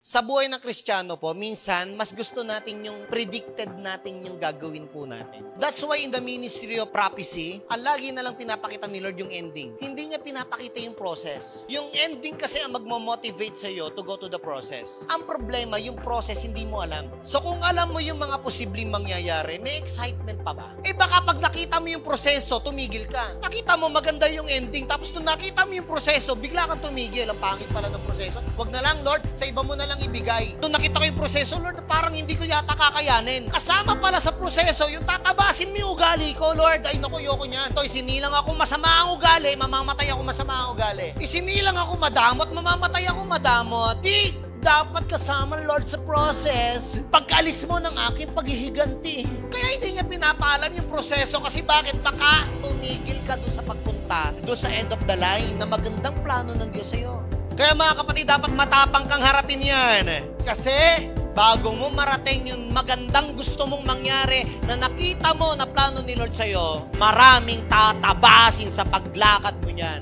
Sa buhay ng Kristiyano po, minsan, mas gusto natin yung predicted natin yung gagawin po natin. That's why in the ministry of prophecy, lagi na lang pinapakita ni Lord yung ending. Hindi niya pinapakita yung process. Yung ending kasi ang magmamotivate sa'yo to go to the process. Ang problema, yung process hindi mo alam. So kung alam mo yung mga posibleng mangyayari, may excitement pa ba? Eh baka pag nakita mo yung proseso, tumigil ka. Nakita mo maganda yung ending, tapos nung nakita mo yung proseso, bigla kang tumigil. Ang pangit pala ng proseso. Wag na lang, Lord, sa iba mo na lang ibigay. Nung nakita ko yung proseso, Lord, parang hindi ko yata kakayanin. Kasama pala sa proseso, yung tatabasin mo yung ugali ko, Lord. Ay, naku, yoko niyan. Toy, sinilang ako masama ang ugali, mamamatay ako masama ang ugali. Isinilang ako madamot, mamamatay ako madamot. Di, dapat kasama, Lord, sa process. Pagkaalis mo ng aking paghihiganti. Kaya hindi niya pinapaalam yung proseso kasi bakit? Baka tumigil ka doon sa pagpunta, doon sa end of the line na magandang plano ng Diyos sa'yo. Kaya mga kapatid, dapat matapang kang harapin yan. Kasi bago mo marating yung magandang gusto mong mangyari na nakita mo na plano ni Lord sa'yo, maraming tatabasin sa paglakad mo yan.